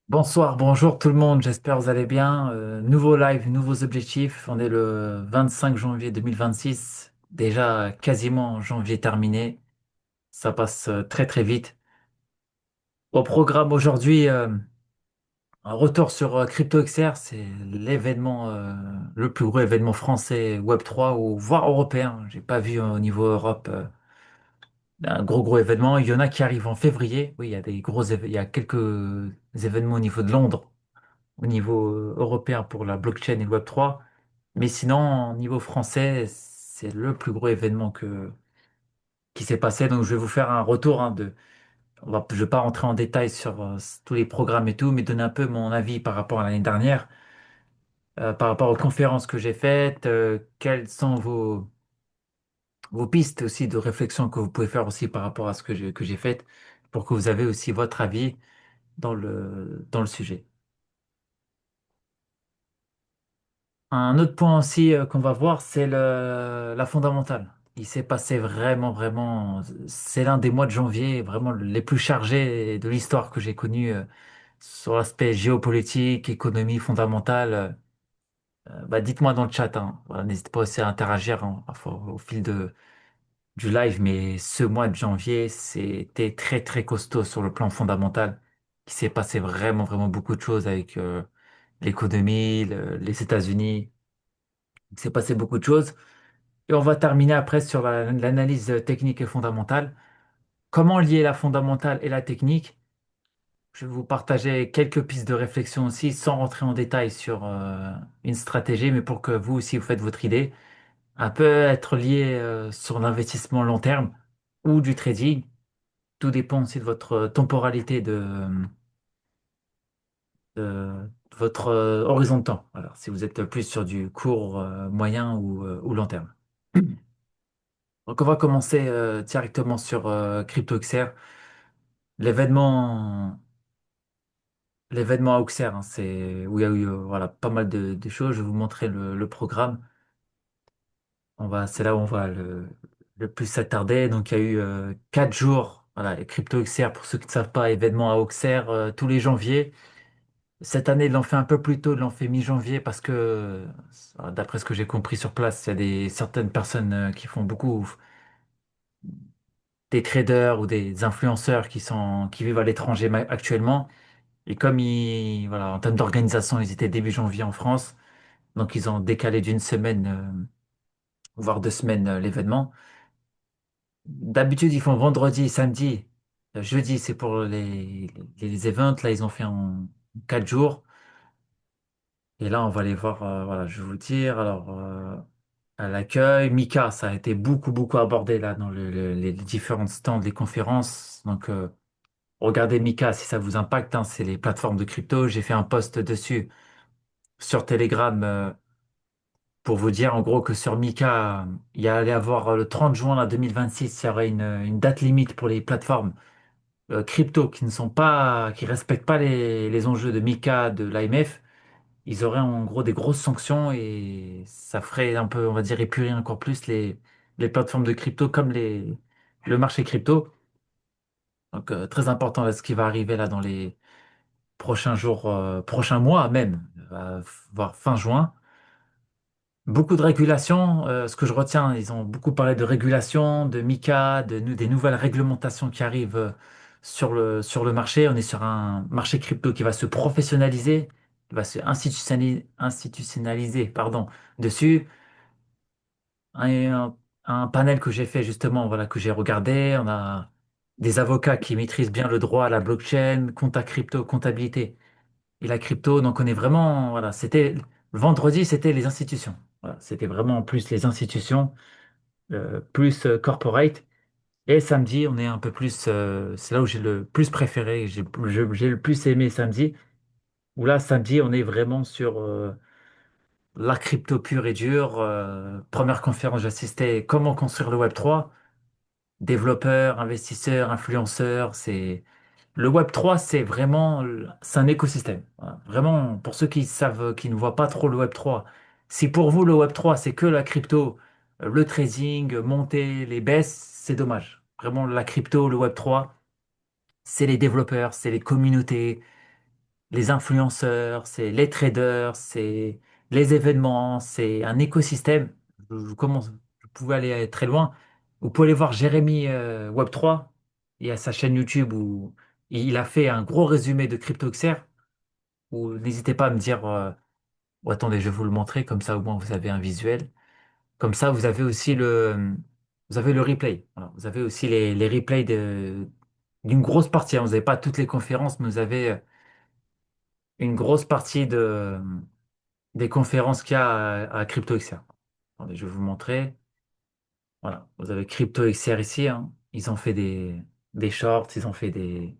Bonsoir, bonjour tout le monde, j'espère que vous allez bien. Nouveau live, nouveaux objectifs. On est le 25 janvier 2026, déjà quasiment janvier terminé. Ça passe très très vite. Au programme aujourd'hui, un retour sur CryptoXR, c'est l'événement, le plus gros événement français Web3 ou voire européen. J'ai pas vu au niveau Europe un gros événement. Il y en a qui arrivent en février. Oui, il y a des il y a quelques événements au niveau de Londres, au niveau européen pour la blockchain et le Web3. Mais sinon, au niveau français, c'est le plus gros événement qui s'est passé. Donc, je vais vous faire un retour, je vais pas rentrer en détail sur tous les programmes et tout, mais donner un peu mon avis par rapport à l'année dernière, par rapport aux conférences que j'ai faites, quelles sont vos pistes aussi de réflexion que vous pouvez faire aussi par rapport à ce que j'ai fait, pour que vous avez aussi votre avis dans le sujet. Un autre point aussi qu'on va voir, c'est la fondamentale. Il s'est passé vraiment, c'est l'un des mois de janvier vraiment les plus chargés de l'histoire que j'ai connu sur l'aspect géopolitique, économie fondamentale. Bah, dites-moi dans le chat, hein. Voilà, n'hésitez pas aussi à interagir hein, enfin, au fil du live, mais ce mois de janvier, c'était très costaud sur le plan fondamental. Il s'est passé vraiment beaucoup de choses avec l'économie, les États-Unis. Il s'est passé beaucoup de choses. Et on va terminer après sur l'analyse technique et fondamentale. Comment lier la fondamentale et la technique? Je vais vous partager quelques pistes de réflexion aussi, sans rentrer en détail sur une stratégie, mais pour que vous aussi vous faites votre idée. Un peu être lié sur l'investissement long terme ou du trading. Tout dépend aussi de votre temporalité de votre horizon de temps. Alors, si vous êtes plus sur du court, moyen ou long terme. Donc, on va commencer directement sur CryptoXR. L'événement, l'événement à Auxerre, hein, c'est où il y a eu voilà, pas mal de choses. Je vais vous montrer le programme. C'est là où on va le plus s'attarder. Donc, il y a eu 4 jours. Voilà, les CryptoXR, pour ceux qui ne savent pas, événement à Auxerre tous les janvier. Cette année, ils l'ont fait un peu plus tôt, ils l'ont fait mi-janvier parce que, d'après ce que j'ai compris sur place, il y a certaines personnes qui font beaucoup des traders ou des influenceurs qui vivent à l'étranger actuellement. Et comme voilà, en termes d'organisation, ils étaient début janvier en France, donc ils ont décalé d'une semaine, voire 2 semaines, l'événement. D'habitude, ils font vendredi, samedi, jeudi, c'est pour les events. Là, ils ont fait en 4 jours. Et là, on va les voir, voilà, je vais vous le dire. Alors, à l'accueil, Mika, ça a été beaucoup abordé là dans les différents stands, les conférences. Donc, regardez Mika si ça vous impacte, hein, c'est les plateformes de crypto. J'ai fait un post dessus sur Telegram pour vous dire en gros que sur Mika, il y allait avoir le 30 juin là, 2026, il y aurait une date limite pour les plateformes crypto qui respectent pas les enjeux de Mika, de l'AMF. Ils auraient en gros des grosses sanctions et ça ferait un peu, on va dire, épurer encore plus les plateformes de crypto comme le marché crypto. Donc, très important là, ce qui va arriver là dans les prochains jours, prochains mois même, voire fin juin. Beaucoup de régulations. Ce que je retiens, ils ont beaucoup parlé de régulation, de MiCA, des nouvelles réglementations qui arrivent sur le marché. On est sur un marché crypto qui va se professionnaliser, qui va se institutionnaliser, pardon, dessus. Un panel que j'ai fait justement, voilà, que j'ai regardé. On a des avocats qui maîtrisent bien le droit, la blockchain, compta crypto, comptabilité et la crypto. Donc on est vraiment, voilà, vendredi, c'était les institutions. Voilà, c'était vraiment plus les institutions, plus corporate. Et samedi, on est un peu plus, c'est là où j'ai le plus préféré, j'ai le plus aimé samedi. Où là, samedi, on est vraiment sur la crypto pure et dure. Première conférence, j'assistais comment construire le Web3. Développeurs, investisseurs, influenceurs, le Web3, c'est un écosystème. Voilà. Vraiment, pour ceux qui savent, qui ne voient pas trop le Web3, si pour vous le Web3 c'est que la crypto, le trading, monter les baisses, c'est dommage. Vraiment, la crypto, le Web3, c'est les développeurs, c'est les communautés, les influenceurs, c'est les traders, c'est les événements, c'est un écosystème. Je commence, vous pouvez aller très loin. Vous pouvez aller voir Jérémy Web3. Il y a sa chaîne YouTube où il a fait un gros résumé de CryptoXR. Ou n'hésitez pas à me dire, ou attendez, je vais vous le montrer, comme ça au moins vous avez un visuel. Comme ça, vous avez aussi vous avez le replay. Voilà. Vous avez aussi les replays d'une grosse partie, hein. Vous n'avez pas toutes les conférences, mais vous avez une grosse partie des conférences qu'il y a à CryptoXR. Attendez, je vais vous montrer. Voilà, vous avez CryptoXR ici, hein. Ils ont fait des shorts, ils ont fait des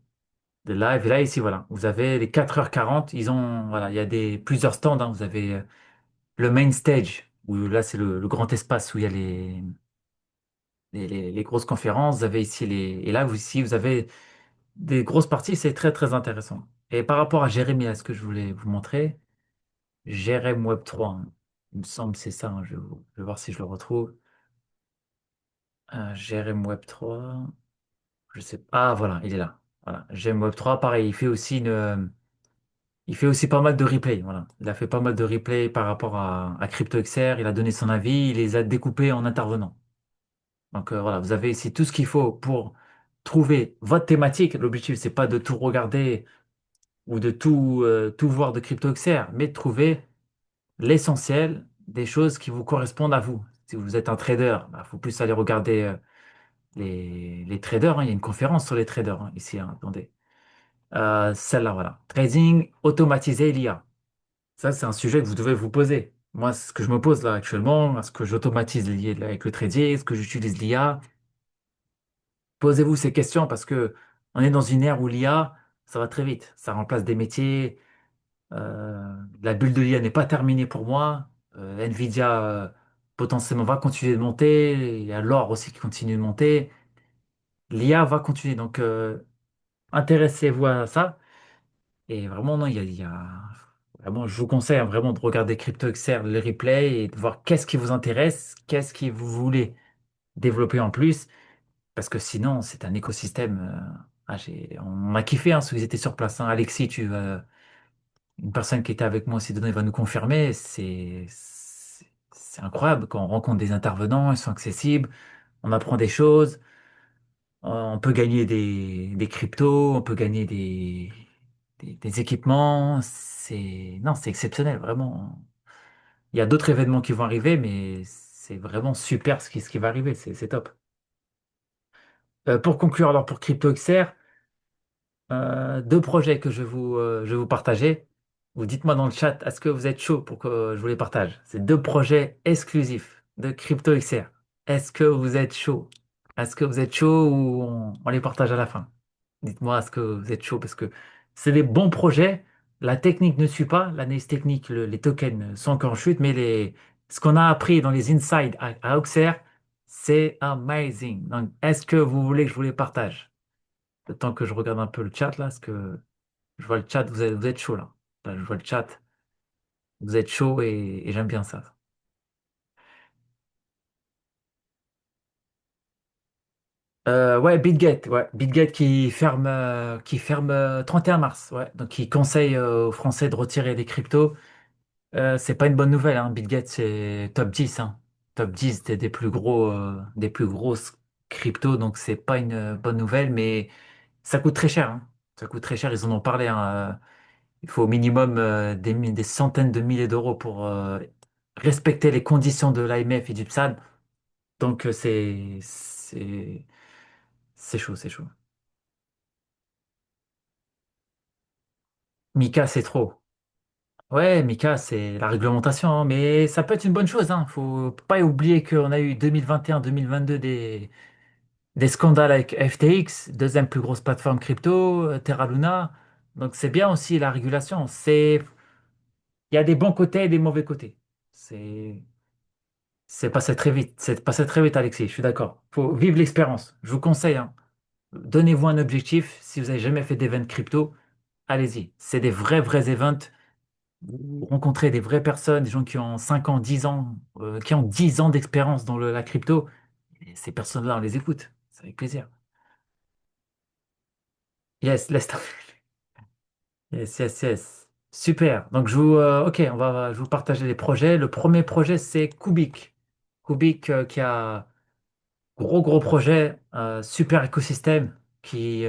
lives. Et là, ici, voilà, vous avez les 4h40. Voilà, il y a plusieurs stands, hein. Vous avez le main stage, où là, c'est le grand espace où il y a les grosses conférences. Vous avez ici et là, ici, vous avez des grosses parties. C'est très, très intéressant. Et par rapport à Jérémy, à ce que je voulais vous montrer, Jérém Web3, hein. Il me semble que c'est ça, hein. Je vais voir si je le retrouve. Jérém Web3, je sais pas. Ah, voilà, il est là. Voilà. Jérém Web3, pareil, il fait aussi pas mal de replays. Voilà. Il a fait pas mal de replays par rapport à CryptoXR. Il a donné son avis, il les a découpés en intervenant. Donc voilà, vous avez ici tout ce qu'il faut pour trouver votre thématique. L'objectif, c'est pas de tout regarder ou de tout voir de CryptoXR, mais de trouver l'essentiel des choses qui vous correspondent à vous. Si vous êtes un trader, il faut plus aller regarder les traders, hein. Il y a une conférence sur les traders, hein, ici, hein, attendez. Celle-là, voilà. Trading automatisé l'IA. Ça, c'est un sujet que vous devez vous poser. Moi, ce que je me pose là actuellement, est-ce que j'automatise lié avec le trading, est-ce que j'utilise l'IA? Posez-vous ces questions parce que on est dans une ère où l'IA, ça va très vite. Ça remplace des métiers. La bulle de l'IA n'est pas terminée pour moi. Nvidia potentiellement va continuer de monter. Il y a l'or aussi qui continue de monter. L'IA va continuer. Donc, intéressez-vous à ça. Et vraiment, non, vraiment, je vous conseille, hein, vraiment de regarder CryptoXR, le replay et de voir qu'est-ce qui vous intéresse, qu'est-ce que vous voulez développer en plus. Parce que sinon, c'est un écosystème. On a kiffé, hein, ceux qui étaient sur place, hein. Alexis, une personne qui était avec moi aussi, il va nous confirmer. C'est incroyable quand on rencontre des intervenants, ils sont accessibles, on apprend des choses, on peut gagner des cryptos, on peut gagner des équipements. Non, c'est exceptionnel, vraiment. Il y a d'autres événements qui vont arriver, mais c'est vraiment super ce qui va arriver. C'est top. Pour conclure, alors pour CryptoXR, deux projets que je vais vous partager. Vous dites-moi dans le chat, est-ce que vous êtes chaud pour que je vous les partage? C'est deux projets exclusifs de CryptoXR. Est-ce que vous êtes chaud? Est-ce que vous êtes chaud ou on les partage à la fin? Dites-moi, est-ce que vous êtes chaud? Parce que c'est des bons projets. La technique ne suit pas. L'analyse technique, les tokens sont encore en chute, mais ce qu'on a appris dans les insides à Auxerre, c'est amazing. Donc, est-ce que vous voulez que je vous les partage? Le temps que je regarde un peu le chat là, parce que je vois le chat, vous êtes chaud là. Là, je vois le chat, vous êtes chaud et j'aime bien ça. Ouais, BitGet, ouais. BitGet qui ferme 31 mars, ouais. Donc, qui conseille aux Français de retirer les cryptos. C'est pas une bonne nouvelle, hein. BitGet, c'est top 10, hein. Top 10 des plus grosses cryptos, donc c'est pas une bonne nouvelle, mais ça coûte très cher, hein. Ça coûte très cher, ils en ont parlé, hein. Il faut au minimum des centaines de milliers d'euros pour respecter les conditions de l'AMF et du PSAN. Donc c'est chaud, c'est chaud. Mika, c'est trop. Ouais, Mika, c'est la réglementation, hein, mais ça peut être une bonne chose, hein. Faut pas oublier qu'on a eu 2021-2022 des scandales avec FTX, deuxième plus grosse plateforme crypto, Terra Luna. Donc c'est bien aussi la régulation. Il y a des bons côtés et des mauvais côtés. C'est C'est passé très vite, Alexis, je suis d'accord. Faut vivre l'expérience. Je vous conseille, hein. Donnez-vous un objectif. Si vous n'avez jamais fait d'event crypto, allez-y. C'est des vrais events. Vous rencontrez des vraies personnes, des gens qui ont 5 ans, 10 ans, qui ont 10 ans d'expérience dans la crypto. Et ces personnes-là, on les écoute. C'est avec plaisir. Yes, laisse tomber. Yes, yes, yes. Super. Donc, ok, je vais vous partager les projets. Le premier projet, c'est Kubik. Kubik, qui a gros projet, super écosystème, ils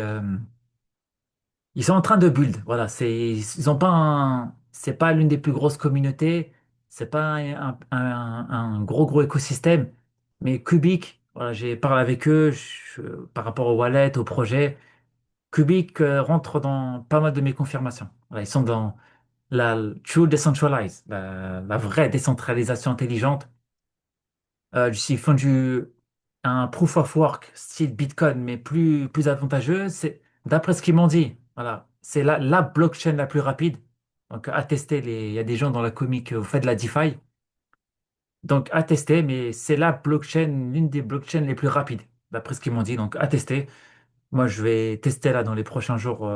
sont en train de build. Voilà, ils ont pas c'est pas l'une des plus grosses communautés. C'est pas un gros écosystème. Mais Kubik, voilà, j'ai parlé avec eux par rapport au wallet, au projet. Kubik, rentre dans pas mal de mes confirmations. Voilà, ils sont dans la true decentralized, la vraie décentralisation intelligente. Ils font un proof of work style Bitcoin, mais plus avantageux. C'est, d'après ce qu'ils m'ont dit, voilà, c'est la blockchain la plus rapide. Donc, à tester, il y a des gens dans la comique, vous faites de la DeFi. Donc, à tester, mais c'est la blockchain, l'une des blockchains les plus rapides, d'après ce qu'ils m'ont dit. Donc, à tester. Moi, je vais tester là dans les prochains jours,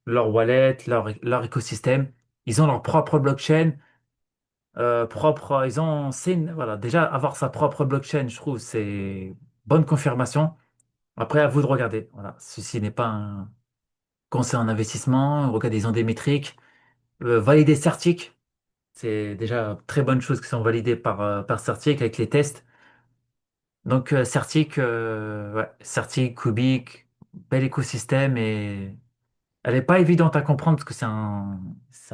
leur wallet, leur écosystème. Ils ont leur propre blockchain, voilà, déjà avoir sa propre blockchain, je trouve, c'est bonne confirmation. Après, à vous de regarder. Voilà, ceci n'est pas un conseil en investissement. Regardez, ils ont des métriques. Valider Certic, c'est déjà très bonne chose qui sont validées par Certic avec les tests. Donc, Certic, ouais, Certic, Kubik, bel écosystème et elle n'est pas évidente à comprendre parce que c'est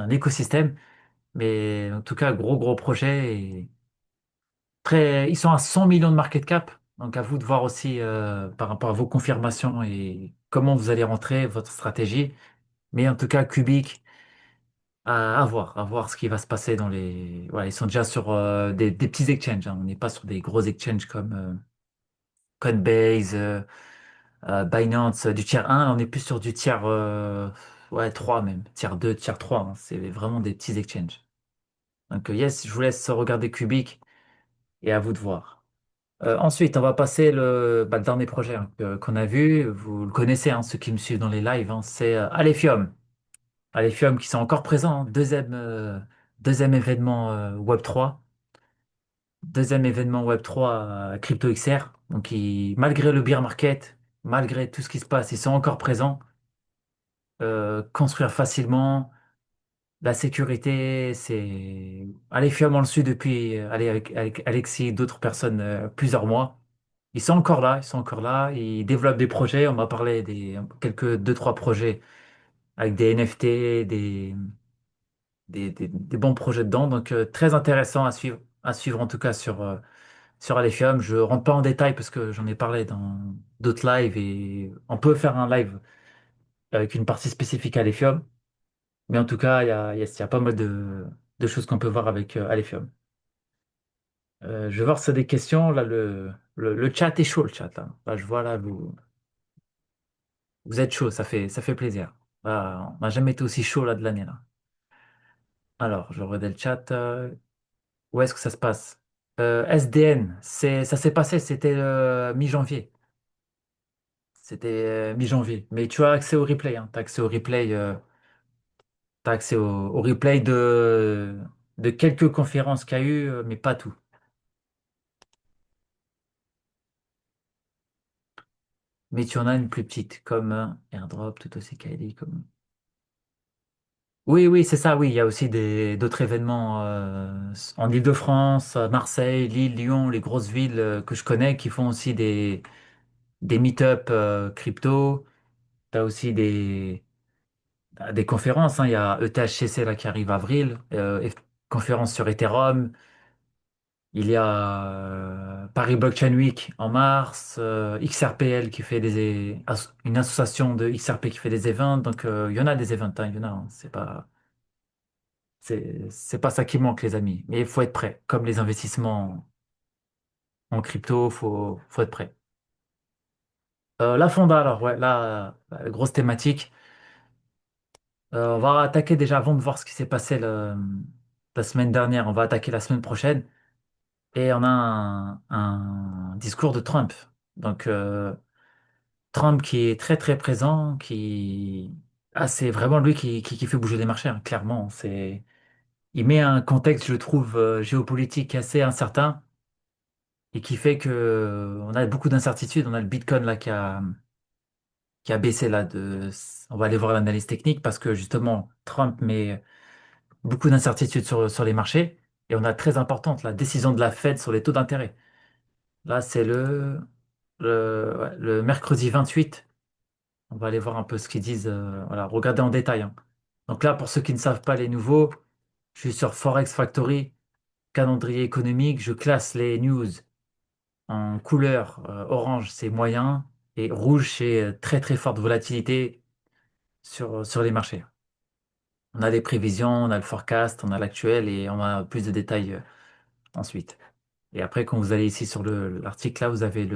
un écosystème. Mais en tout cas, gros projet et ils sont à 100 millions de market cap. Donc, à vous de voir aussi par rapport à vos confirmations et comment vous allez rentrer, votre stratégie. Mais en tout cas, Kubik, à voir ce qui va se passer dans les. Voilà, ils sont déjà sur des petits exchanges, hein. On n'est pas sur des gros exchanges comme Coinbase, Binance, du tiers 1. On est plus sur du tiers ouais, 3 même, tiers 2, tiers 3, hein. C'est vraiment des petits exchanges. Donc, yes, je vous laisse regarder Kubik et à vous de voir. Ensuite, on va passer le dernier projet, hein, qu'on a vu. Vous le connaissez, hein, ceux qui me suivent dans les lives, hein, c'est Alephium. Alephium qui sont encore présents, hein. Deuxième événement Web3. Deuxième événement Web3 Crypto XR. Donc, malgré le bear market, malgré tout ce qui se passe, ils sont encore présents. Construire facilement. La sécurité, c'est. Alephium, on le suit depuis, allez, avec Alexis et d'autres personnes, plusieurs mois. Ils sont encore là, ils sont encore là, ils développent des projets. On m'a parlé deux, trois projets avec des NFT, des bons projets dedans. Donc, très intéressant à suivre en tout cas sur Alephium. Je rentre pas en détail parce que j'en ai parlé dans d'autres lives et on peut faire un live avec une partie spécifique à Alephium. Mais en tout cas, il y a pas mal de choses qu'on peut voir avec Alephium. Je vais voir si y a des questions. Là, le chat est chaud, le chat. Là, je vois là, vous êtes chaud, ça fait plaisir. Là, on n'a jamais été aussi chaud là de l'année là. Alors, je regarde le chat. Où est-ce que ça se passe? SDN, ça s'est passé, c'était mi-janvier. C'était mi-janvier. Mais tu as accès au replay, hein. Tu as accès au replay, t'as accès au replay de quelques conférences qu'il y a eu, mais pas tout. Mais tu en as une plus petite, comme Airdrop, tout aussi Kylie. Comme... Oui, oui, c'est ça, oui. Il y a aussi d'autres événements en Île-de-France, à Marseille, Lille, Lyon, les grosses villes que je connais qui font aussi des meet-up crypto. Tu as aussi des conférences, hein. Il y a ETHCC là, qui arrive avril, conférence sur Ethereum. Il y a Paris Blockchain Week en mars, XRPL qui fait une association de XRP qui fait des events. Donc, il y en a des events, hein, il y en a, hein. C'est pas ça qui manque, les amis. Mais il faut être prêt. Comme les investissements en crypto, faut être prêt. La Fonda, alors, ouais, là, grosse thématique. On va attaquer déjà avant de voir ce qui s'est passé la semaine dernière. On va attaquer la semaine prochaine. Et on a un discours de Trump. Donc, Trump qui est très présent, c'est vraiment lui qui fait bouger les marchés, hein, clairement. Il met un contexte, je trouve, géopolitique assez incertain et qui fait que on a beaucoup d'incertitudes. On a le Bitcoin là qui a baissé là on va aller voir l'analyse technique parce que justement, Trump met beaucoup d'incertitudes sur les marchés et on a très importante la décision de la Fed sur les taux d'intérêt. Là, c'est ouais, le mercredi 28. On va aller voir un peu ce qu'ils disent. Voilà, regardez en détail, hein. Donc là, pour ceux qui ne savent pas les nouveaux, je suis sur Forex Factory, calendrier économique. Je classe les news en couleur. Orange, c'est moyen. Et rouge, c'est très très forte volatilité sur les marchés. On a les prévisions, on a le forecast, on a l'actuel et on a plus de détails ensuite. Et après, quand vous allez ici sur l'article, là, vous avez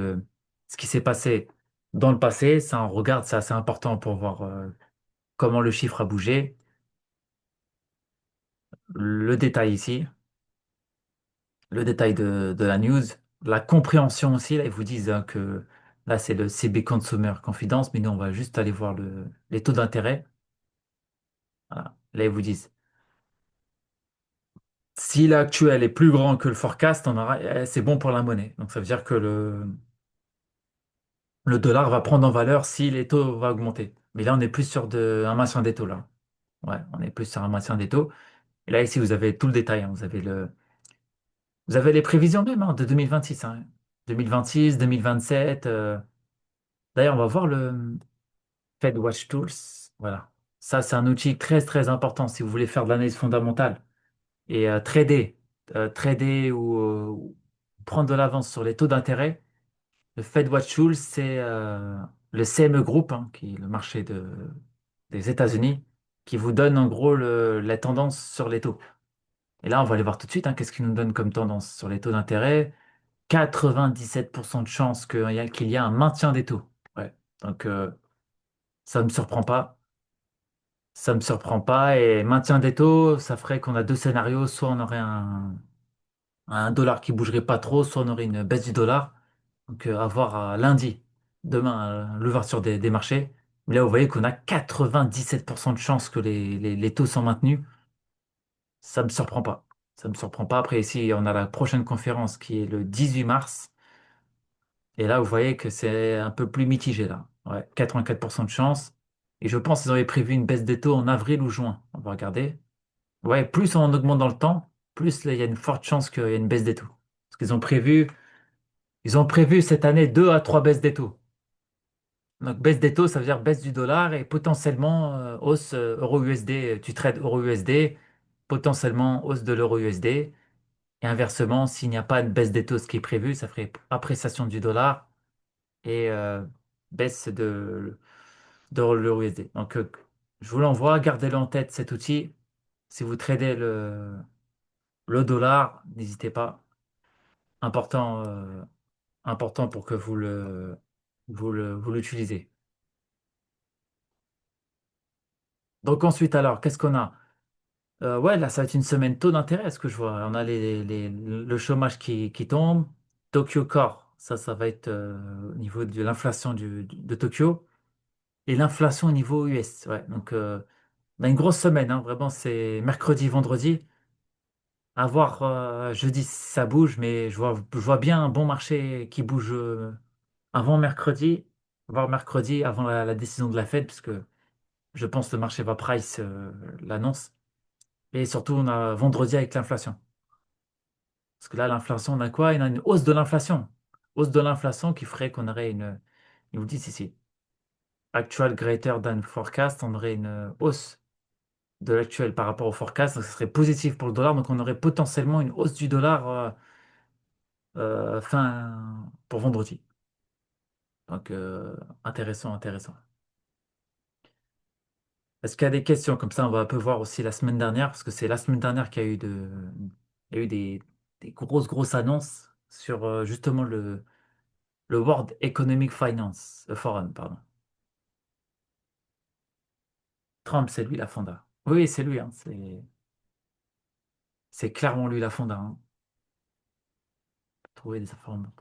ce qui s'est passé dans le passé. Ça, on regarde, c'est assez important pour voir comment le chiffre a bougé. Le détail ici, le détail de la news, la compréhension aussi. Là, ils vous disent hein, que là, c'est le CB Consumer Confidence, mais nous, on va juste aller voir les taux d'intérêt. Voilà. Là, ils vous disent, si l'actuel est plus grand que le forecast, c'est bon pour la monnaie. Donc, ça veut dire que le dollar va prendre en valeur si les taux vont augmenter. Mais là, on est plus sur un maintien des taux, là. Ouais, on est plus sur un maintien des taux. Et là, ici, vous avez tout le détail, hein. Vous avez les prévisions même hein, de 2026, hein. 2026, 2027. D'ailleurs, on va voir le Fed Watch Tools. Voilà. Ça, c'est un outil très, très important si vous voulez faire de l'analyse fondamentale et trader ou prendre de l'avance sur les taux d'intérêt. Le Fed Watch Tools, c'est le CME Group, hein, qui est le marché des États-Unis, qui vous donne en gros la tendance sur les taux. Et là, on va aller voir tout de suite, hein, qu'est-ce qu'il nous donne comme tendance sur les taux d'intérêt. 97% de chances qu'il y a un maintien des taux. Ouais. Donc, ça ne me surprend pas. Ça ne me surprend pas. Et maintien des taux, ça ferait qu'on a deux scénarios. Soit on aurait un dollar qui bougerait pas trop, soit on aurait une baisse du dollar. Donc, à voir lundi, demain, l'ouverture des marchés. Mais là, vous voyez qu'on a 97% de chances que les taux sont maintenus. Ça me surprend pas. Ça me surprend pas. Après, ici, on a la prochaine conférence qui est le 18 mars. Et là, vous voyez que c'est un peu plus mitigé, là. Ouais, 84% de chance. Et je pense qu'ils avaient prévu une baisse des taux en avril ou juin. On va regarder. Ouais, plus on augmente dans le temps, plus là, il y a une forte chance qu'il y ait une baisse des taux. Parce ils ont prévu cette année 2 à 3 baisses des taux. Donc, baisse des taux, ça veut dire baisse du dollar et potentiellement hausse euro-USD. Tu trades euro-USD, potentiellement hausse de l'euro-USD. Et inversement, s'il n'y a pas de baisse des taux, ce qui est prévu, ça ferait appréciation du dollar et baisse de l'euro USD. Donc, je vous l'envoie, gardez-le en tête cet outil. Si vous tradez le dollar, n'hésitez pas. Important, important pour que vous l'utilisez. Donc ensuite, alors, qu'est-ce qu'on a? Ouais, là, ça va être une semaine taux d'intérêt, ce que je vois. On a le chômage qui tombe. Tokyo Core, ça va être au niveau de l'inflation de Tokyo. Et l'inflation au niveau US. Ouais, donc, on a une grosse semaine, hein, vraiment, c'est mercredi, vendredi. À voir jeudi si ça bouge, mais je vois bien un bon marché qui bouge avant mercredi, voire mercredi, avant la décision de la Fed, parce que je pense que le marché va price l'annonce. Et surtout, on a vendredi avec l'inflation. Parce que là, l'inflation, on a quoi? Il y a une hausse de l'inflation. Hausse de l'inflation qui ferait qu'on aurait une. Ils vous disent ici, actual greater than forecast, on aurait une hausse de l'actuel par rapport au forecast, donc ce serait positif pour le dollar, donc on aurait potentiellement une hausse du dollar fin pour vendredi. Donc intéressant, intéressant. Est-ce qu'il y a des questions comme ça? On va un peu voir aussi la semaine dernière, parce que c'est la semaine dernière qu'il y a eu il y a eu des grosses, grosses annonces sur justement le World Economic Finance Forum, pardon. Trump, c'est lui la fonda. Oui, c'est lui, hein, c'est clairement lui la fonda, hein. Trouver des informations.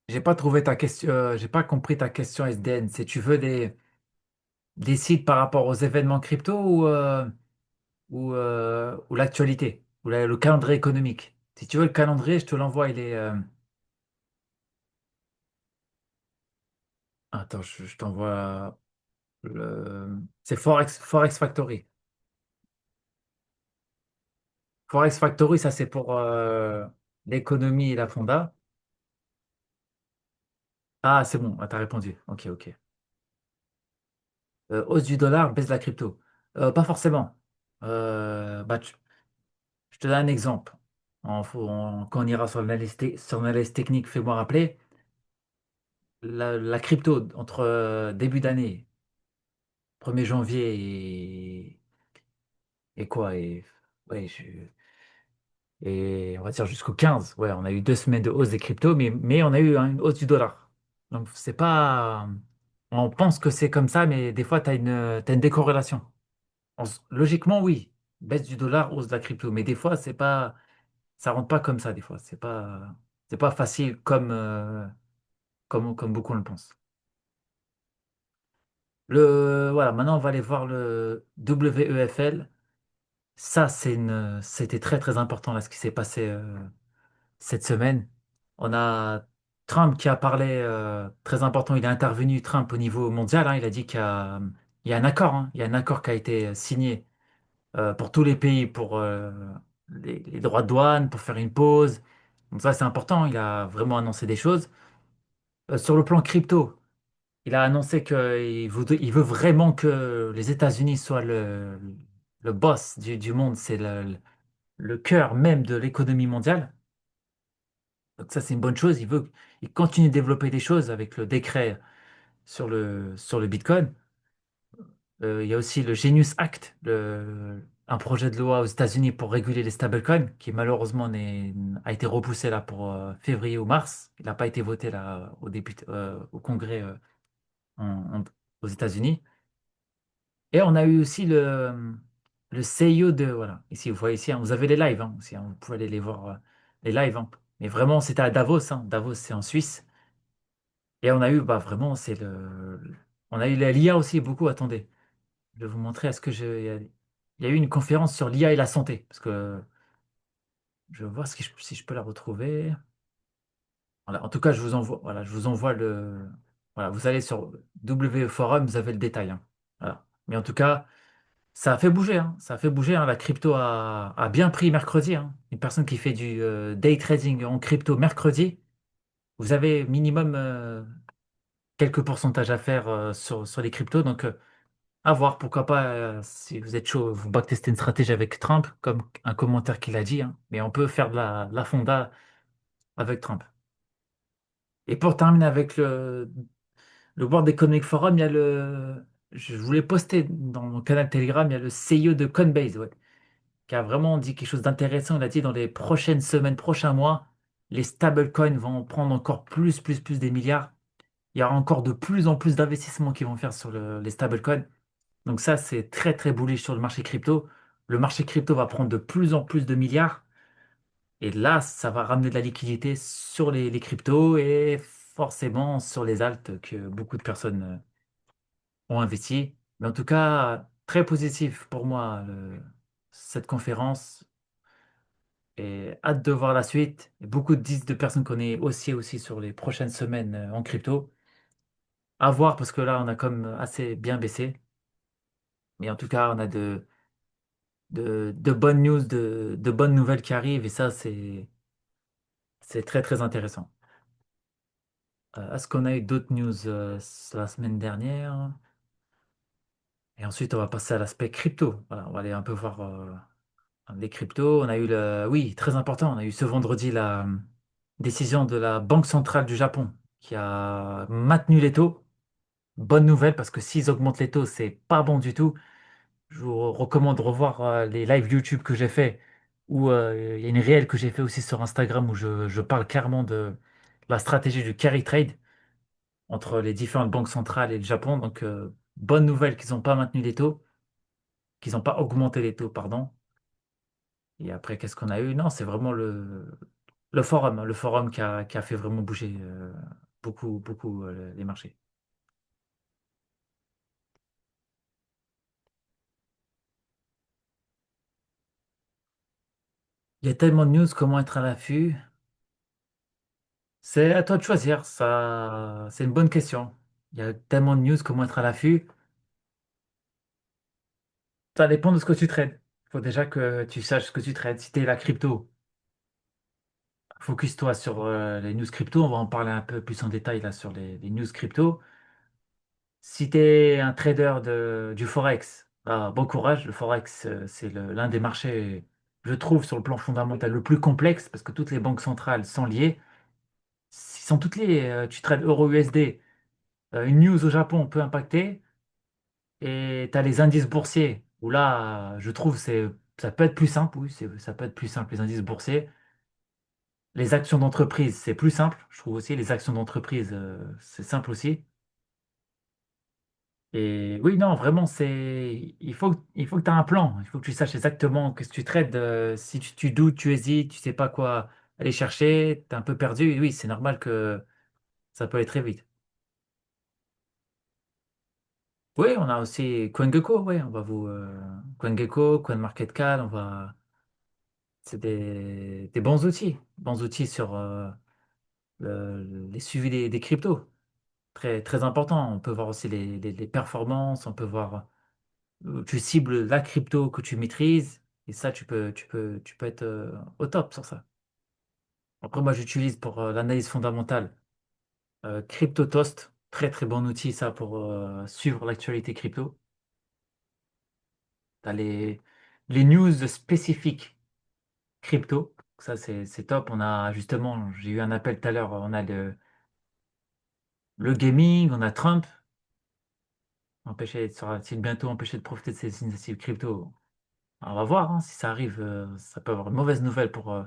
J'ai pas trouvé ta question, j'ai pas compris ta question SDN. C'est tu veux des sites par rapport aux événements crypto ou l'actualité, ou le calendrier économique? Si tu veux le calendrier, je te l'envoie. Il est. Attends, je t'envoie C'est Forex Factory. Forex Factory, ça c'est pour l'économie et la fonda. Ah, c'est bon, ah, t'as répondu. Ok, ok. Hausse du dollar, baisse de la crypto. Pas forcément. Bah, je te donne un exemple. Quand on ira sur sur l'analyse technique, fais-moi rappeler. La crypto, entre début d'année, 1er janvier et quoi? Ouais, et on va dire jusqu'au 15. Ouais, on a eu 2 semaines de hausse des cryptos, mais on a eu une hausse du dollar. Donc, c'est pas. On pense que c'est comme ça, mais des fois, t'as une décorrélation. Logiquement, oui. Baisse du dollar, hausse de la crypto. Mais des fois, c'est pas. Ça rentre pas comme ça, des fois. C'est pas facile comme beaucoup le pensent. Voilà, maintenant, on va aller voir le WEFL. Ça, c'était très, très important, là, ce qui s'est passé cette semaine. On a Trump qui a parlé très important. Il est intervenu, Trump, au niveau mondial, hein. Il a dit il y a un accord, hein. Il y a un accord qui a été signé pour tous les pays pour les droits de douane, pour faire une pause. Donc ça, c'est important. Il a vraiment annoncé des choses. Sur le plan crypto, il a annoncé il veut vraiment que les États-Unis soient le boss du monde. C'est le cœur même de l'économie mondiale. Donc ça, c'est une bonne chose. Il continue de développer des choses avec le décret sur le Bitcoin. Il y a aussi le Genius Act, un projet de loi aux États-Unis pour réguler les stablecoins, qui malheureusement a été repoussé là pour février ou mars. Il n'a pas été voté là au Congrès en- en- aux États-Unis. Et on a eu aussi le CIO voilà, ici, vous voyez ici, hein, vous avez les lives, hein, aussi, hein, vous pouvez aller les voir, les lives, hein. Mais vraiment, c'était à Davos, hein. Davos, c'est en Suisse. Et on a eu, bah vraiment, on a eu l'IA aussi, beaucoup, attendez. Je vais vous montrer, il y a eu une conférence sur l'IA et la santé, parce que je vais voir si je peux la retrouver. Voilà, en tout cas, voilà, je vous envoie voilà, vous allez sur W Forum, vous avez le détail, hein. Voilà. Mais en tout cas, ça a fait bouger, hein. Ça a fait bouger, hein. La crypto a bien pris mercredi, hein. Une personne qui fait du day trading en crypto mercredi, vous avez minimum quelques pourcentages à faire sur les cryptos. Donc, à voir, pourquoi pas, si vous êtes chaud, vous backtester une stratégie avec Trump, comme un commentaire qu'il a dit, hein. Mais on peut faire de la fonda avec Trump. Et pour terminer avec le World Economic Forum, je voulais poster dans mon canal Telegram, il y a le CEO de Coinbase, ouais, qui a vraiment dit quelque chose d'intéressant. Il a dit dans les prochaines semaines, prochains mois, les stablecoins vont prendre encore plus des milliards. Il y aura encore de plus en plus d'investissements qui vont faire sur les stablecoins. Donc ça, c'est très très bullish sur le marché crypto. Le marché crypto va prendre de plus en plus de milliards. Et là, ça va ramener de la liquidité sur les cryptos et forcément sur les alts que beaucoup de personnes ont investi. Mais en tout cas, très positif pour moi, cette conférence. Et hâte de voir la suite. Et beaucoup disent de personnes qu'on est aussi sur les prochaines semaines en crypto. À voir parce que là, on a comme assez bien baissé. Mais en tout cas, on a de bonnes news, de bonnes nouvelles qui arrivent et ça, c'est très très intéressant. Est-ce qu'on a eu d'autres news la semaine dernière? Et ensuite, on va passer à l'aspect crypto. Voilà, on va aller un peu voir les cryptos. On a eu oui, très important. On a eu ce vendredi la décision de la Banque centrale du Japon qui a maintenu les taux. Bonne nouvelle parce que s'ils augmentent les taux, c'est pas bon du tout. Je vous recommande de revoir les lives YouTube que j'ai fait, ou il y a une réelle que j'ai fait aussi sur Instagram où je parle clairement de la stratégie du carry trade entre les différentes banques centrales et le Japon. Donc, bonne nouvelle qu'ils n'ont pas maintenu les taux, qu'ils n'ont pas augmenté les taux, pardon. Et après, qu'est-ce qu'on a eu? Non, c'est vraiment le forum, hein, le forum qui a fait vraiment bouger beaucoup les marchés. Il y a tellement de news, comment être à l'affût? C'est à toi de choisir, ça, c'est une bonne question. Il y a tellement de news, comment être à l'affût? Ça dépend de ce que tu trades. Il faut déjà que tu saches ce que tu trades. Si tu es la crypto, focus-toi sur les news crypto. On va en parler un peu plus en détail là sur les news crypto. Si tu es un trader du Forex, bon courage. Le Forex, c'est l'un des marchés, je trouve, sur le plan fondamental, le plus complexe parce que toutes les banques centrales sont liées. Ils sont toutes liées. Tu trades euro-USD. Une news au Japon peut impacter. Et tu as les indices boursiers, où là, je trouve, ça peut être plus simple, oui, ça peut être plus simple, les indices boursiers. Les actions d'entreprise, c'est plus simple, je trouve aussi. Les actions d'entreprise, c'est simple aussi. Et oui, non, vraiment, il faut que tu aies un plan. Il faut que tu saches exactement qu'est-ce que tu traites. Si tu doutes, tu hésites, tu sais pas quoi aller chercher, tu es un peu perdu. Oui, c'est normal que ça peut aller très vite. Oui, on a aussi CoinGecko, oui, on va CoinGecko, CoinMarketCap, c'est des bons outils sur les suivis des cryptos. Très, très important. On peut voir aussi les performances, on peut voir, tu cibles la crypto que tu maîtrises, et ça, tu peux être au top sur ça. Après, moi, j'utilise pour l'analyse fondamentale CryptoToast. Très, très bon outil, ça, pour suivre l'actualité crypto. Tu as les news spécifiques crypto. Ça, c'est top. On a justement, j'ai eu un appel tout à l'heure, on a le gaming, on a Trump, sera-t-il bientôt empêché de profiter de ses initiatives crypto? On va voir hein, si ça arrive, ça peut avoir une mauvaise nouvelle pour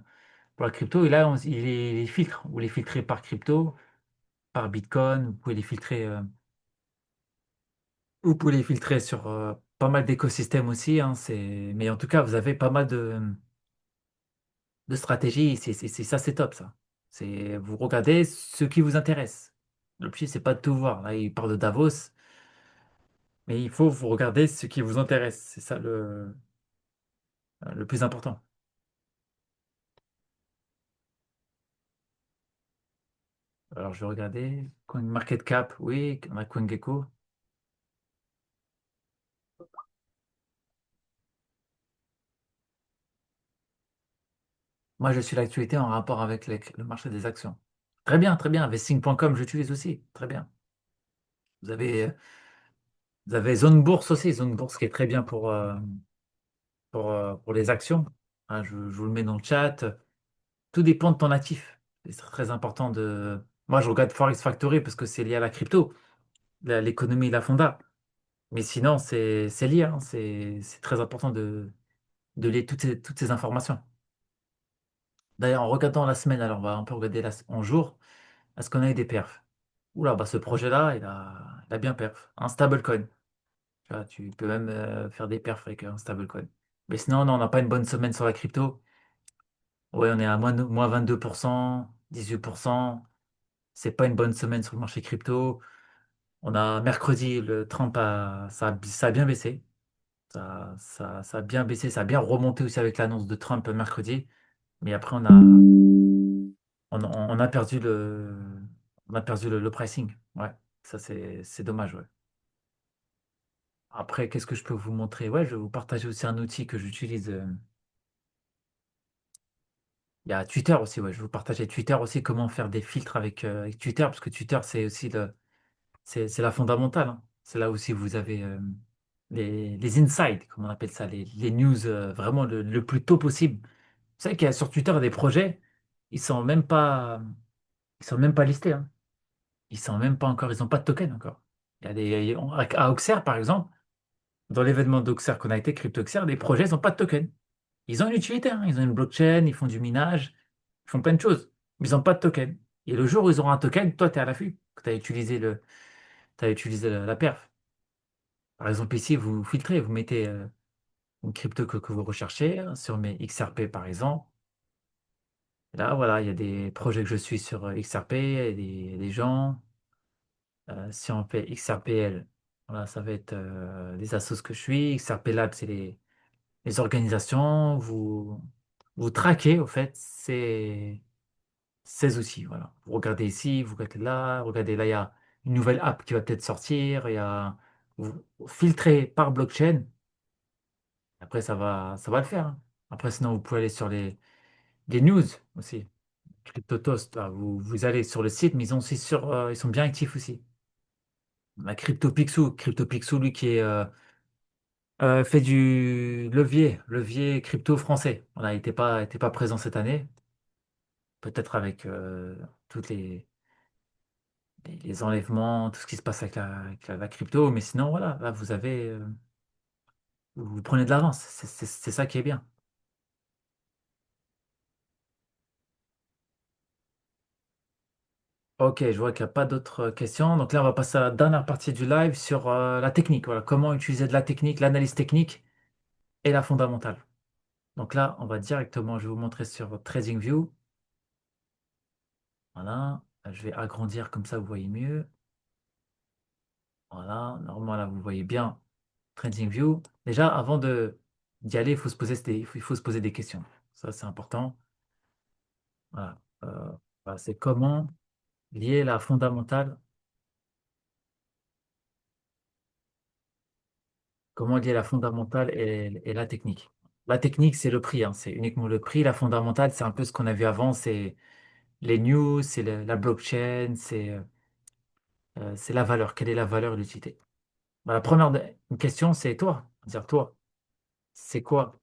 la crypto. Et là, il les filtre. Vous les filtrez par crypto, par Bitcoin, vous pouvez les filtrer sur pas mal d'écosystèmes aussi. Hein, mais en tout cas, vous avez pas mal de stratégies. Ça, c'est top, ça. Vous regardez ce qui vous intéresse. L'objectif, c'est pas de tout voir. Là, il parle de Davos. Mais il faut vous regarder ce qui vous intéresse. C'est ça le plus important. Alors, je vais regarder. CoinMarketCap, oui. On a CoinGecko. Moi, je suis l'actualité en rapport avec le marché des actions. Très bien, très bien. Vesting.com, j'utilise aussi. Très bien. Vous avez, euh, vous avez Zone Bourse aussi. Zone Bourse qui est très bien pour les actions. Hein, je vous le mets dans le chat. Tout dépend de ton actif. C'est très important de. Moi, je regarde Forex Factory parce que c'est lié à la crypto, l'économie, la fonda. Mais sinon, c'est lié, hein. C'est très important de lire toutes ces informations. D'ailleurs, en regardant la semaine, alors on va un peu regarder en jour, est-ce qu'on a eu des perfs? Oula, bah ce projet-là, il a bien perf. Un stablecoin. Tu vois, tu peux même faire des perfs avec un stablecoin. Mais sinon, non, on n'a pas une bonne semaine sur la crypto. Ouais, on est à moins 22%, 18%. C'est pas une bonne semaine sur le marché crypto. On a mercredi, le Trump ça a bien baissé. Ça a bien baissé, ça a bien remonté aussi avec l'annonce de Trump mercredi. Mais après, on a perdu le pricing. Ouais, ça c'est dommage. Ouais. Après, qu'est-ce que je peux vous montrer? Ouais, je vais vous partager aussi un outil que j'utilise. Il y a Twitter aussi. Ouais, je vais vous partager Twitter aussi, comment faire des filtres avec Twitter, parce que Twitter, c'est aussi c'est la fondamentale. Hein. C'est là aussi vous avez les insights, comme on appelle ça, les news vraiment le plus tôt possible. Vous savez qu'il y a sur Twitter des projets, ils sont même pas, ils sont même pas listés. Hein. Ils sont même pas encore, ils n'ont pas de token encore. À Auxerre, par exemple, dans l'événement d'Auxerre qu'on a été, CryptoXerre, les projets, ils n'ont pas de token. Ils ont une utilité, hein. Ils ont une blockchain, ils font du minage, ils font plein de choses, mais ils n'ont pas de token. Et le jour où ils auront un token, toi, tu es à l'affût, que tu as utilisé la perf. Par exemple, ici, vous filtrez, vous mettez une crypto que vous recherchez, hein, sur mes XRP, par exemple. Et là, voilà, il y a des projets que je suis sur XRP, et des gens. Si on fait XRPL, voilà, ça va être les assos que je suis. XRP Lab, c'est les organisations. vous traquez, au fait, ces outils. Voilà. Vous regardez ici, vous regardez là, il y a une nouvelle app qui va peut-être sortir, vous filtrez par blockchain, après ça va le faire, hein. Après, sinon, vous pouvez aller sur les news aussi. CryptoToast, là, vous allez sur le site, mais ils sont bien actifs aussi. La CryptoPixel, lui qui fait du levier crypto français. Voilà, il était pas présent cette année, peut-être avec toutes les enlèvements, tout ce qui se passe avec la crypto, mais sinon, voilà, là, vous prenez de l'avance. C'est ça qui est bien. Ok, je vois qu'il n'y a pas d'autres questions. Donc là, on va passer à la dernière partie du live sur la technique. Voilà, comment utiliser de la technique, l'analyse technique et la fondamentale. Donc là, on va directement, je vais vous montrer sur TradingView. Voilà, je vais agrandir comme ça, vous voyez mieux. Voilà, normalement là, vous voyez bien TradingView. Déjà, avant d'y aller, il faut se poser des questions. Ça, c'est important. Voilà. Voilà, c'est comment lier la fondamentale, comment lier la fondamentale et la technique. La technique, c'est le prix, hein, c'est uniquement le prix. La fondamentale, c'est un peu ce qu'on a vu avant, c'est les news, c'est la blockchain, c'est la valeur. Quelle est la valeur et l'utilité? Bah, la première question, c'est toi. Dire toi, c'est quoi?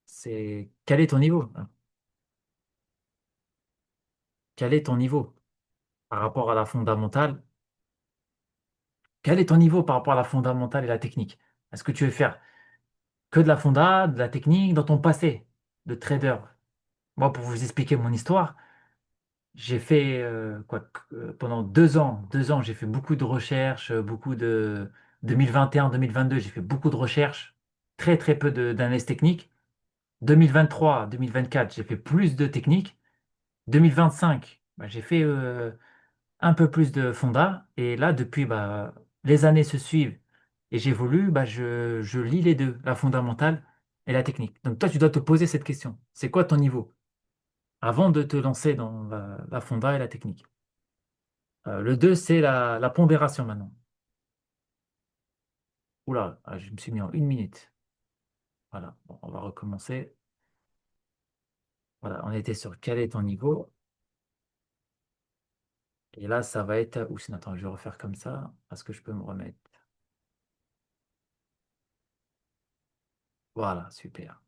C'est quel est ton niveau, hein? Quel est ton niveau par rapport à la fondamentale? Quel est ton niveau par rapport à la fondamentale et la technique? Est-ce que tu veux faire que de la fonda, de la technique dans ton passé de trader? Moi, pour vous expliquer mon histoire, j'ai fait pendant 2 ans, j'ai fait beaucoup de recherches, beaucoup de 2021, 2022, j'ai fait beaucoup de recherches, très très peu d'analyse technique. 2023, 2024, j'ai fait plus de technique. 2025, bah, j'ai fait un peu plus de fonda. Et là, depuis, bah, les années se suivent et j'évolue, bah, je lis les deux, la fondamentale et la technique. Donc toi, tu dois te poser cette question. C'est quoi ton niveau avant de te lancer dans la fonda et la technique? Le 2, c'est la pondération maintenant. Oula, je me suis mis en 1 minute. Voilà, bon, on va recommencer. Voilà, on était sur quel est ton niveau. Et là, ça va être. Ou sinon, attends, je vais refaire comme ça. Parce que je peux me remettre? Voilà, super.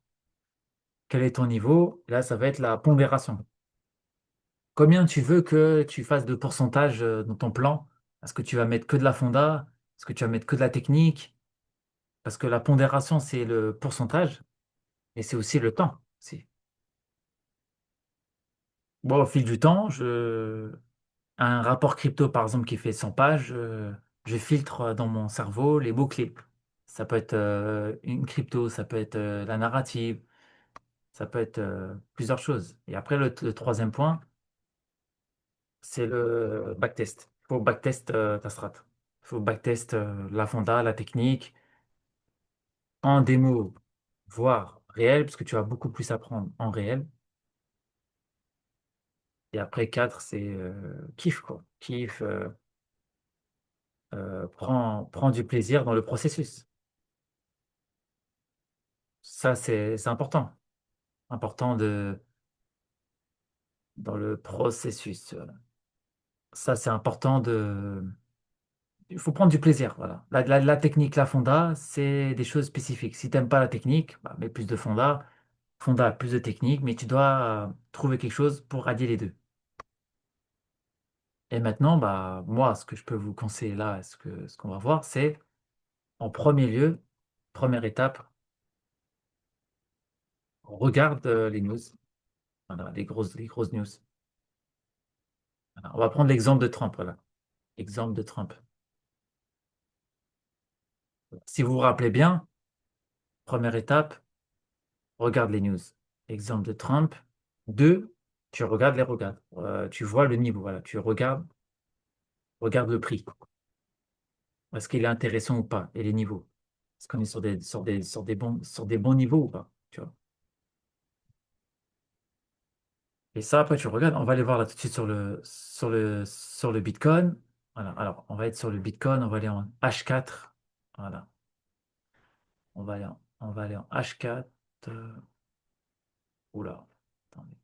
Quel est ton niveau? Là, ça va être la pondération. Combien tu veux que tu fasses de pourcentage dans ton plan? Est-ce que tu vas mettre que de la fonda? Est-ce que tu vas mettre que de la technique? Parce que la pondération, c'est le pourcentage et c'est aussi le temps. Bon, au fil du temps, un rapport crypto, par exemple, qui fait 100 pages, je filtre dans mon cerveau les mots-clés. Ça peut être une crypto, ça peut être la narrative, ça peut être plusieurs choses. Et après, le troisième point, c'est le backtest. Il faut backtest ta strat. Il faut backtest la fonda, la technique, en démo, voire réel, parce que tu vas beaucoup plus apprendre en réel. Et après, 4, c'est kiff, quoi. Kiff, prends du plaisir dans le processus. Ça, c'est important. Important dans le processus. Ça, c'est important il faut prendre du plaisir. Voilà. La technique, la fonda, c'est des choses spécifiques. Si tu n'aimes pas la technique, bah, mets plus de fonda. Fonda, plus de technique, mais tu dois trouver quelque chose pour allier les deux. Et maintenant, bah, moi, ce que je peux vous conseiller là, ce qu'on va voir, c'est en premier lieu, première étape, on regarde les news. Voilà, les grosses news. Voilà. On va prendre l'exemple de Trump. Voilà. Exemple de Trump. Si vous vous rappelez bien, première étape, regarde les news. Exemple de Trump. Deux, tu regardes les regards. Tu vois le niveau. Voilà. Tu regarde le prix. Est-ce qu'il est intéressant ou pas? Et les niveaux. Est-ce qu'on est sur des bons niveaux ou pas? Tu vois. Et ça, après, tu regardes, on va aller voir là tout de suite sur le Bitcoin. Voilà. Alors, on va être sur le Bitcoin, on va aller en H4. Voilà. On va aller en H4. Oula. Attendez.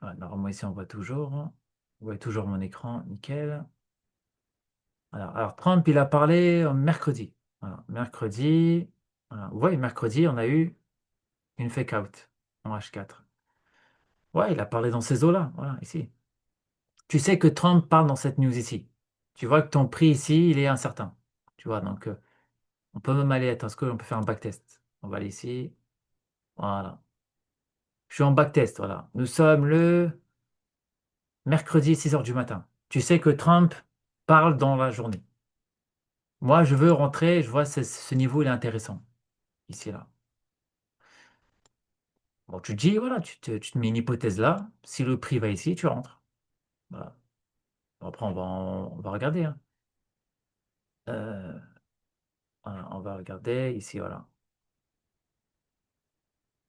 Ouais, normalement, ici, on voit toujours. On voit toujours mon écran. Nickel. Alors, Trump, il a parlé mercredi. Voilà. Mercredi. Voilà. Vous voyez, mercredi, on a eu une fake out en H4. Ouais, il a parlé dans ces eaux-là. Voilà, ici. Tu sais que Trump parle dans cette news ici. Tu vois que ton prix ici, il est incertain. Tu vois, donc on peut même aller, attends, est-ce qu'on peut faire un backtest? On va aller ici. Voilà. Je suis en backtest, voilà. Nous sommes le mercredi 6 heures du matin. Tu sais que Trump parle dans la journée. Moi, je veux rentrer, je vois ce niveau, il est intéressant. Ici, là. Bon, tu te dis, voilà, tu te mets une hypothèse là. Si le prix va ici, tu rentres. Voilà. Bon, après, on va regarder, hein. Euh, voilà, on va regarder ici, voilà.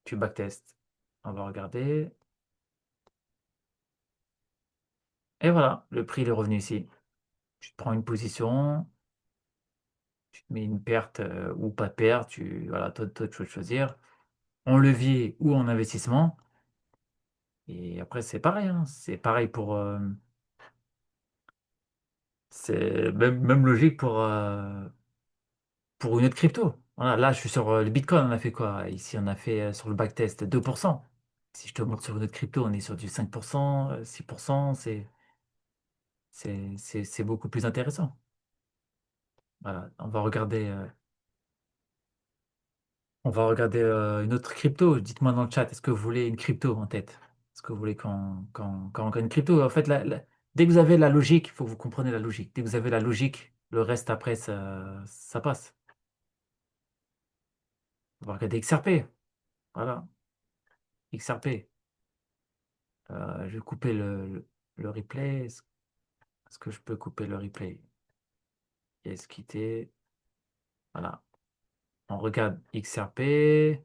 Tu backtest. On va regarder. Et voilà, le prix il est revenu ici. Tu te prends une position, tu te mets une perte ou pas de perte, voilà, toi, tu peux choisir. En levier ou en investissement. Et après, c'est pareil, hein. C'est pareil c'est même logique pour une autre crypto. Voilà, là, je suis sur le Bitcoin, on a fait quoi? Ici, on a fait sur le backtest 2%. Si je te montre sur une autre crypto, on est sur du 5%, 6%, c'est beaucoup plus intéressant. Voilà, on va regarder une autre crypto. Dites-moi dans le chat, est-ce que vous voulez une crypto en tête? Est-ce que vous voulez qu'on gagne une crypto? En fait, dès que vous avez la logique, il faut que vous compreniez la logique. Dès que vous avez la logique, le reste après, ça passe. On va regarder XRP. Voilà, XRP. Je vais couper le replay. Est-ce que je peux couper le replay? Yes, quitter. Voilà. On regarde XRP.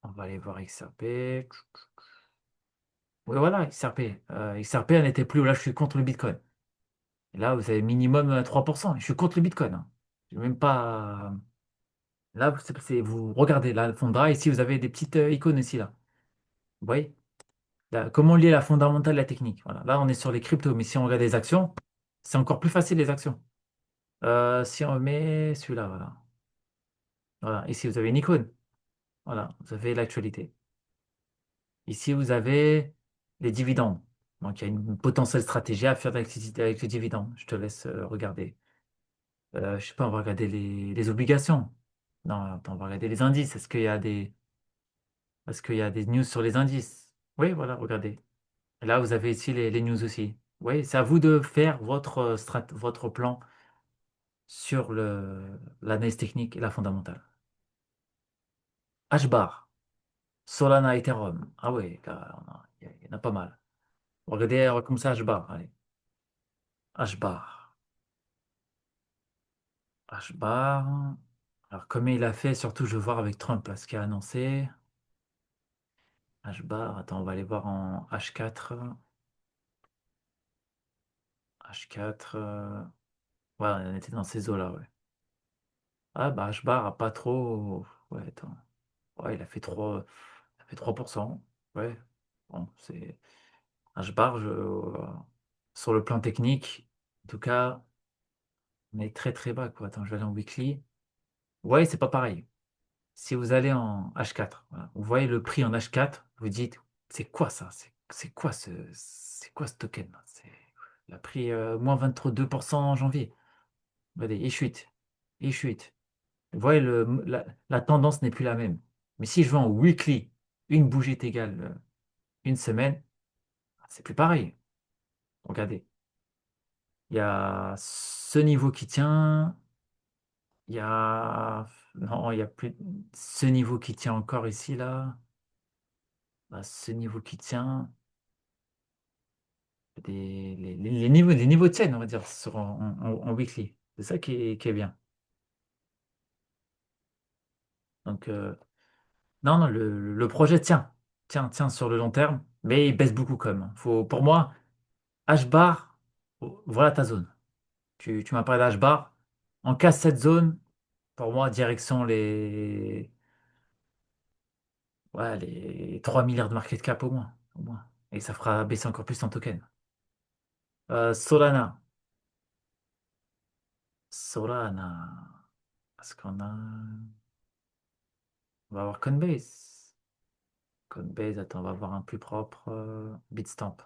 On va aller voir XRP. Oui, voilà, XRP. XRP, elle n'était plus. Là, je suis contre le Bitcoin. Et là, vous avez minimum 3%. Je suis contre le Bitcoin, hein. Je même pas. Là, vous regardez là, le fond de drap. Ici, vous avez des petites icônes ici, là. Vous voyez? Là, comment lier la fondamentale et la technique? Voilà. Là, on est sur les cryptos. Mais si on regarde les actions, c'est encore plus facile, les actions. Si on met celui-là, voilà. Voilà. Ici, vous avez une icône. Voilà. Vous avez l'actualité. Ici, vous avez les dividendes. Donc, il y a une potentielle stratégie à faire avec les dividendes. Je te laisse regarder. Je sais pas, on va regarder les obligations. Non, attends, on va regarder les indices. Est-ce qu'il y a des news sur les indices? Oui, voilà, regardez. Et là, vous avez ici les news aussi. Oui, c'est à vous de faire votre plan sur l'analyse technique et la fondamentale. HBAR, Solana, Ethereum. Ah oui, là, il y en a pas mal. Regardez, comme ça, HBAR. Allez, HBAR. HBAR. Alors, comment il a fait, surtout, je veux voir avec Trump, là, ce qu'il a annoncé. HBAR, attends, on va aller voir en H4. H4. Ouais, on était dans ces eaux-là, ouais. Ah, bah, HBAR a pas trop. Ouais, attends. Ouais, il a fait 3%. Ouais. Bon, c'est. HBAR, sur le plan technique, en tout cas, on est très très bas, quoi. Attends, je vais aller en weekly. Ouais, c'est pas pareil. Si vous allez en H4, voilà, vous voyez le prix en H4, vous dites, c'est quoi ça? C'est quoi ce token là? Il a pris moins 22% en janvier. Regardez, il chute. Il chute. Vous voyez, la tendance n'est plus la même. Mais si je vais en weekly, une bougie est égale une semaine, c'est plus pareil. Regardez, il y a ce niveau qui tient, il y a... Non, il y a plus... Ce niveau qui tient encore ici, là. Bah, ce niveau qui tient. Les niveaux tiennent, on va dire, en weekly. C'est ça qui est bien. Donc, Non, non, le projet tient. Tient sur le long terme, mais il baisse beaucoup quand même. Faut, pour moi, H-bar, voilà ta zone. Tu m'as parlé d'H-bar. On casse cette zone, pour moi, direction les 3 milliards de market cap au moins. Au moins. Et ça fera baisser encore plus ton token. Solana. Solana. Parce qu'on a. On va avoir Coinbase. Coinbase, attends, on va avoir un plus propre. Bitstamp.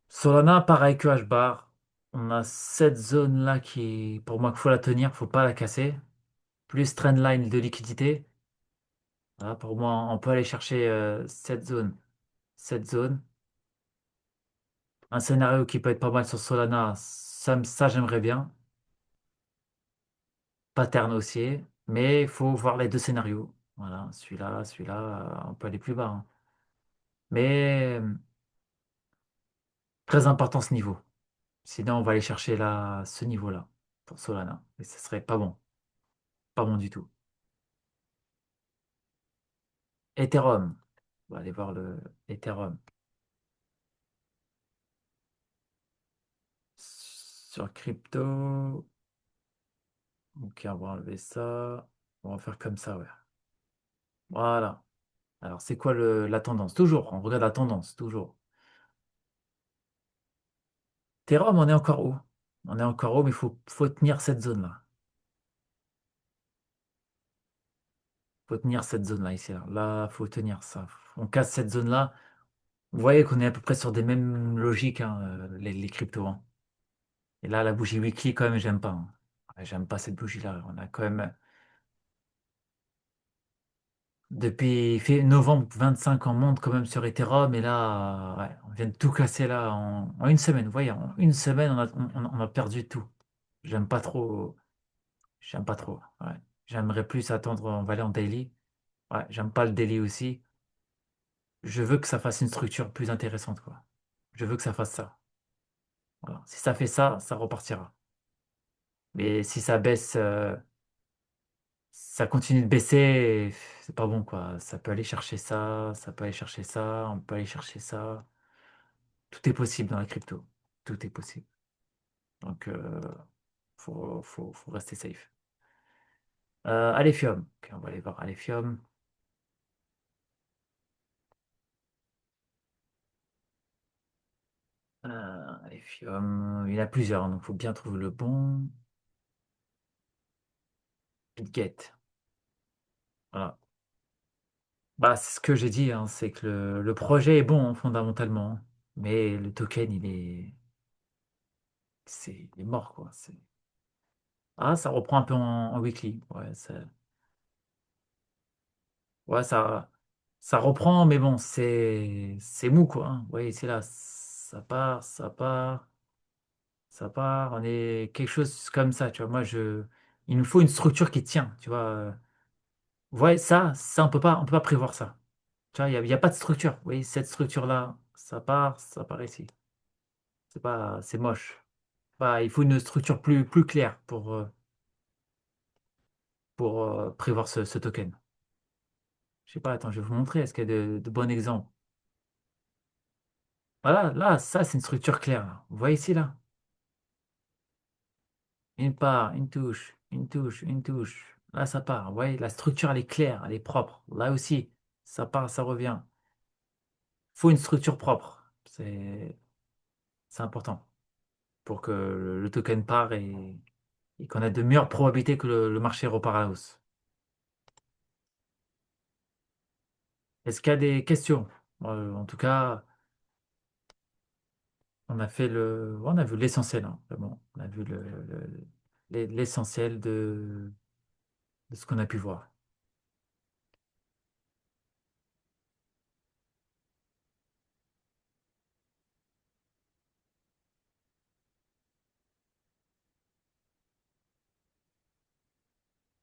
Solana, pareil que H-bar. On a cette zone-là qui, pour moi, qu'il faut la tenir, faut pas la casser. Plus trendline de liquidité. Voilà, pour moi, on peut aller chercher cette zone. Cette zone. Un scénario qui peut être pas mal sur Solana, ça j'aimerais bien. Pattern haussier. Mais il faut voir les deux scénarios. Voilà, celui-là, on peut aller plus bas, hein. Mais très important ce niveau. Sinon, on va aller chercher là, ce niveau-là pour Solana. Et ce serait pas bon. Pas bon du tout. Ethereum. On va aller voir le Ethereum. Sur crypto. Ok, on va enlever ça. On va faire comme ça, ouais. Voilà. Alors, c'est quoi la tendance? Toujours, on regarde la tendance, toujours. Ethereum, on est encore haut. On est encore haut, mais faut tenir cette zone-là. Faut tenir cette zone-là, ici, là. Là, faut tenir ça. On casse cette zone-là. Vous voyez qu'on est à peu près sur des mêmes logiques, hein, les cryptos, hein. Et là, la bougie weekly, quand même, j'aime pas, hein. Ouais, j'aime pas cette bougie-là. On a quand même, depuis novembre 25, on monte quand même sur Ethereum. Et là, ouais, on vient de tout casser là en une semaine. Vous voyez, en une semaine, on a perdu tout. J'aime pas trop. J'aime pas trop. Ouais. J'aimerais plus attendre, on va aller en daily. Ouais, j'aime pas le daily aussi. Je veux que ça fasse une structure plus intéressante, quoi. Je veux que ça fasse ça. Voilà. Si ça fait ça, ça repartira. Mais si ça baisse, ça continue de baisser, c'est pas bon, quoi. Ça peut aller chercher ça, ça peut aller chercher ça, on peut aller chercher ça. Tout est possible dans la crypto. Tout est possible. Donc, faut rester safe. Alephium. Ok, on va aller voir Alephium. Alephium, il y en a plusieurs, donc il faut bien trouver le bon. Bitget. Voilà. Bah, c'est ce que j'ai dit, hein, c'est que le projet est bon, hein, fondamentalement, hein. Mais le token, il est mort, quoi. Ah, ça reprend un peu en weekly. Ouais, ça reprend, mais bon, c'est mou, quoi, hein. Ouais, c'est là, ça part, ça part, ça part. On est quelque chose comme ça, tu vois. Il me faut une structure qui tient, tu vois. Ouais, ça, on peut pas prévoir ça. Tu vois, il y a pas de structure. Oui, cette structure-là, ça part ici. C'est moche. Bah, il faut une structure plus claire pour prévoir ce token. Je sais pas, attends, je vais vous montrer. Est-ce qu'il y a de bons exemples? Voilà, là, ça, c'est une structure claire, là. Vous voyez ici, là? Une part, une touche, une touche, une touche. Là, ça part. Vous voyez, la structure, elle est claire, elle est propre. Là aussi, ça part, ça revient. Faut une structure propre. C'est important pour que le token part et qu'on ait de meilleures probabilités que le marché repart à la hausse. Est-ce qu'il y a des questions? En tout cas, on a vu l'essentiel, hein, vraiment. On a vu l'essentiel de ce qu'on a pu voir.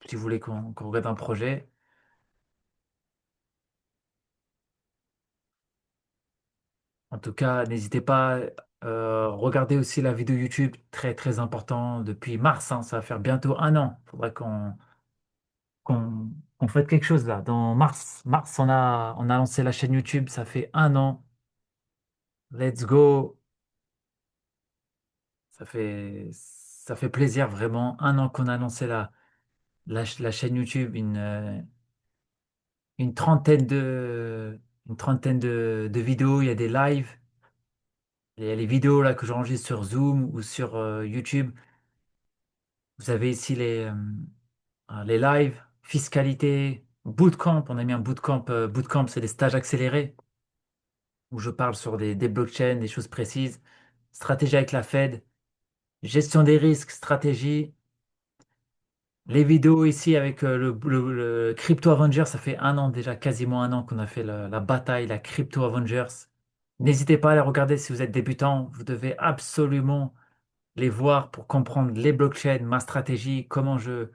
Si vous voulez qu'on regarde un projet, en tout cas, n'hésitez pas. Regardez aussi la vidéo YouTube, très très important, depuis mars, hein, ça va faire bientôt un an. Il faudra qu'on qu'on fasse quelque chose là. Dans mars, on a lancé la chaîne YouTube, ça fait un an. Let's go. Ça fait plaisir vraiment. Un an qu'on a lancé la chaîne YouTube, une trentaine une trentaine de vidéos. Il y a des lives. Il y a les vidéos là que j'enregistre sur Zoom ou sur YouTube. Vous avez ici les lives, fiscalité, bootcamp. On a mis un bootcamp. Bootcamp, c'est des stages accélérés où je parle sur des blockchains, des choses précises. Stratégie avec la Fed, gestion des risques, stratégie. Les vidéos ici avec le Crypto Avengers, ça fait un an déjà, quasiment un an qu'on a fait la bataille, la Crypto Avengers. N'hésitez pas à les regarder si vous êtes débutant. Vous devez absolument les voir pour comprendre les blockchains, ma stratégie, comment je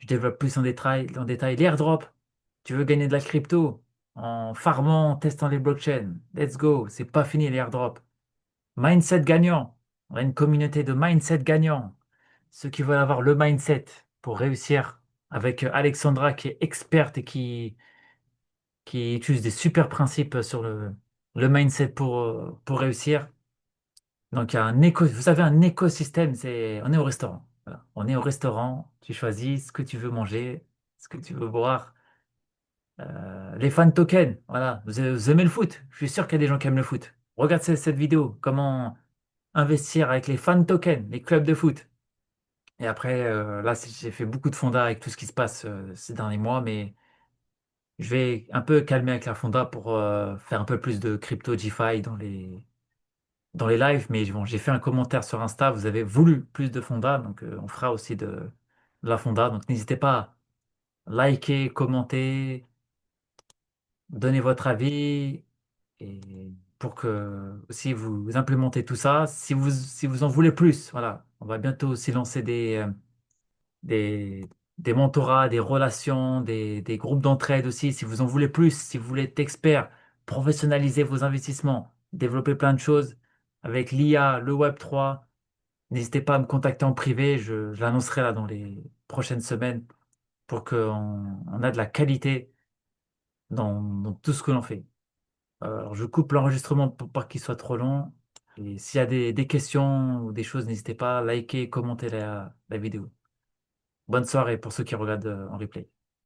développe plus en détail. Les airdrops, tu veux gagner de la crypto en farmant, en testant les blockchains. Let's go, c'est pas fini les airdrops. Mindset gagnant. On a une communauté de mindset gagnant. Ceux qui veulent avoir le mindset pour réussir avec Alexandra qui est experte et qui utilise des super principes sur le mindset pour réussir. Donc, il y a vous savez, un écosystème, on est au restaurant. Voilà. On est au restaurant, tu choisis ce que tu veux manger, ce que tu veux boire. Les fan tokens, voilà. Vous aimez le foot? Je suis sûr qu'il y a des gens qui aiment le foot. Regarde cette vidéo, comment investir avec les fan tokens, les clubs de foot. Et après, là, j'ai fait beaucoup de fonda avec tout ce qui se passe ces derniers mois, mais je vais un peu calmer avec la fonda pour faire un peu plus de crypto DeFi dans les lives. Mais bon, j'ai fait un commentaire sur Insta, vous avez voulu plus de fonda, donc on fera aussi de la fonda. Donc n'hésitez pas à liker, commenter, donner votre avis et pour que si vous implémentez tout ça, si vous en voulez plus, voilà, on va bientôt aussi lancer des, des mentorats, des relations, des groupes d'entraide aussi. Si vous en voulez plus, si vous voulez être expert, professionnaliser vos investissements, développer plein de choses avec l'IA, le Web3, n'hésitez pas à me contacter en privé. Je l'annoncerai là dans les prochaines semaines pour on a de la qualité dans tout ce que l'on fait. Alors, je coupe l'enregistrement pour pas qu'il soit trop long. Et s'il y a des questions ou des choses, n'hésitez pas à liker et commenter la vidéo. Bonne soirée pour ceux qui regardent en replay.